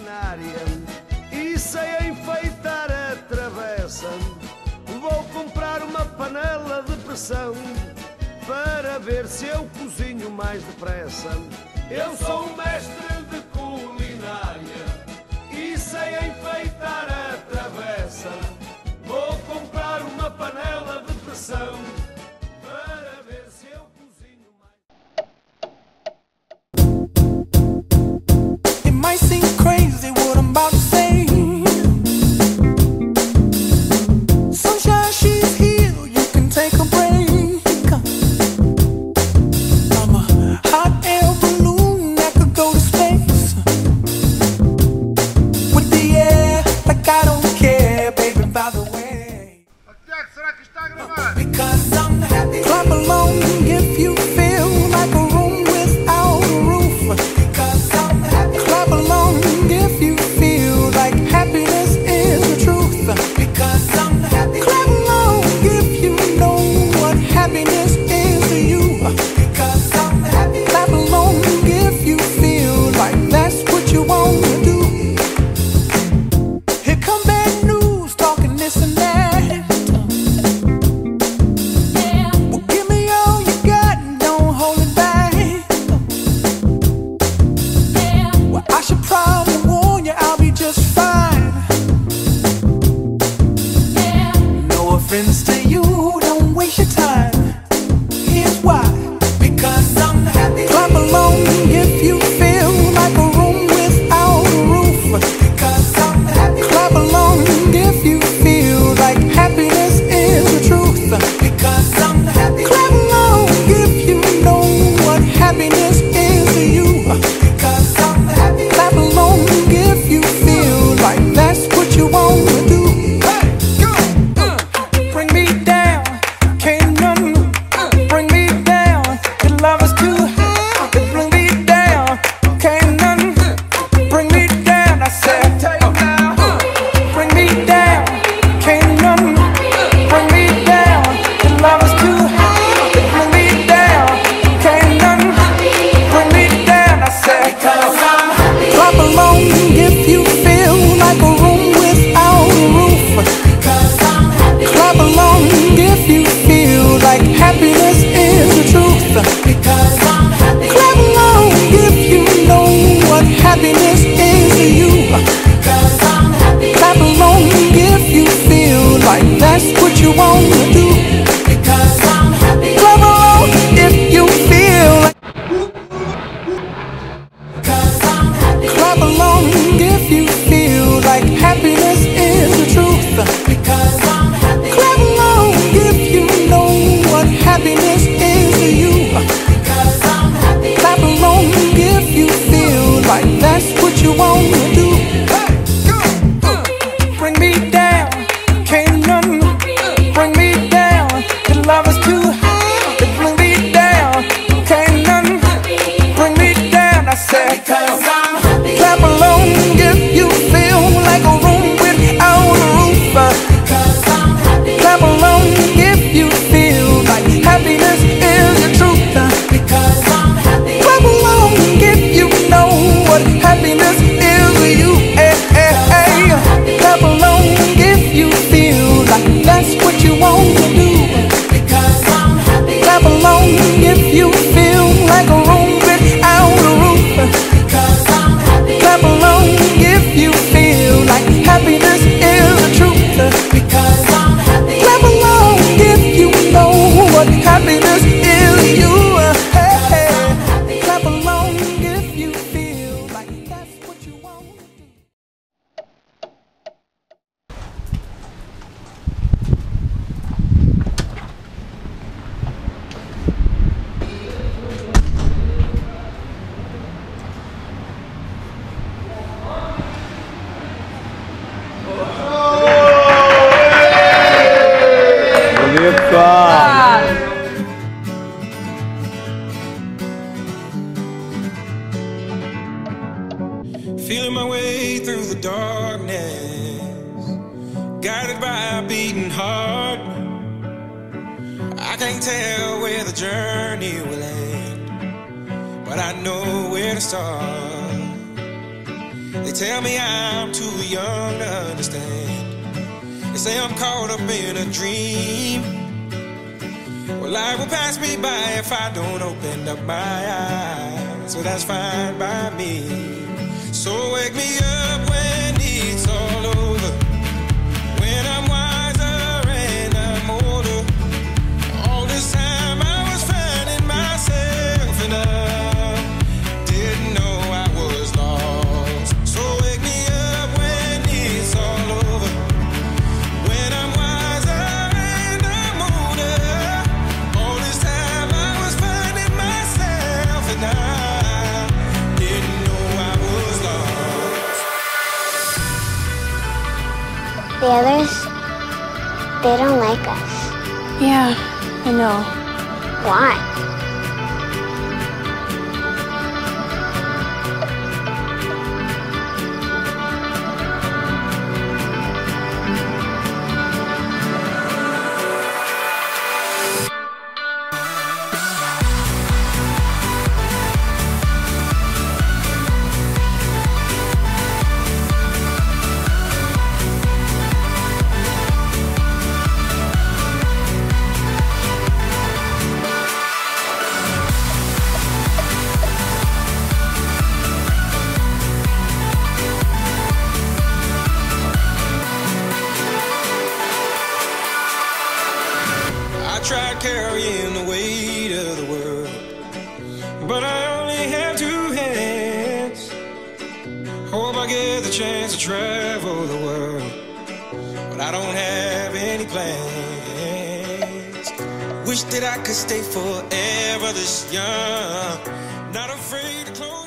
culinária e sei enfeitar a travessa. Vou comprar uma panela de pressão para ver se eu cozinho mais depressa. Eu sou um mestre de culinária e sei enfeitar a travessa. Vou comprar uma panela de pressão para ver se eu cozinho mais. It might seem crazy what I'm about to say. Sunshine, she's here, you can take a break. I'm a hot air balloon that could go to space with the air, like I don't care, baby, by the way. Será que está a gravar? Because I'm happy. Clap along if you feel like a room without a roof. Because I'm happy. Clap along if you feel like happiness is the truth. Because I'm happy. Clap along if you know what happiness is to you. Because I'm happy. Clap along if you feel like that's what you want to do. Here come bad news talking this and that. Well, give me all you got and don't hold it back. Well, I should probably warn you, I'll be just fine. No offense to you, don't waste your time. Here's why. Because I'm happy. Clap along if you feel like a room without a roof. Because I'm happy. Clap along if you feel like happiness is the truth. Because I'm happy. Clap along if you know what happiness is to you. Because I'm happy. Clap along if you feel like that's what you want to do. Hey, go! Bring me down, can't none bring me down. Your love is too high, bring me down, can't none bring me down. I said, bring me down, can't none bring me down. Your love is too high, bring me down, can't none bring me down. I said, clap along if you feel like a room without a roof. Clap along if you feel like happiness is the truth. Because I'm happy. Clap along if you know what happiness is to you. Because I'm happy. Clap along if you feel like that's what you want to do. Because I'm happy. Clap along if you feel like. Because I'm happy. Clap along if you feel like happiness is the truth. Because I'm happy. Clap along if you know what happiness is to you. Because I'm happy. Clap along if you feel like that's what you want to do. Hey, go! Bring me down, can't none bring me down. Your love is too high, bring me down, can't none bring me down. I said, because I'm happy. Clap along if you feel like a room without a roof. Because I'm happy. Clap along if you feel like happiness is the truth. Because I'm happy. Clap along if you know what happiness is to you. Hey, hey, hey. Clap along if you feel like that's what you want to do. Because I'm happy. Clap along if you feel like a room without a roof. Because I'm happy. Clap along if you feel like happiness is the truth. Because I'm happy. Clap along if you know what happiness is to you. Hey, hey. Clap along if you feel like that's what you want to do. Bom dia, pessoal! Feeling my way through the darkness, guided by a beating heart. I can't tell where the journey will end, but I know where to start. They tell me I'm too young to understand. They say I'm caught up in a dream. Well, life will pass me by if I don't open up my eyes. So that's fine by me. So wake me up when it's all over, when I'm wiser and I'm older. All this time I was finding myself and I didn't know I was lost. So wake me up when it's all over, when I'm wiser and I'm older. All this time I was finding myself and I didn't know I was lost. The others, they don't like us. Yeah, I know. Why? I tried carrying the weight of the world, but I only have two hands. Hope I get the chance to travel the world, but I don't have any plans. Wish that I could stay forever this young, not afraid to close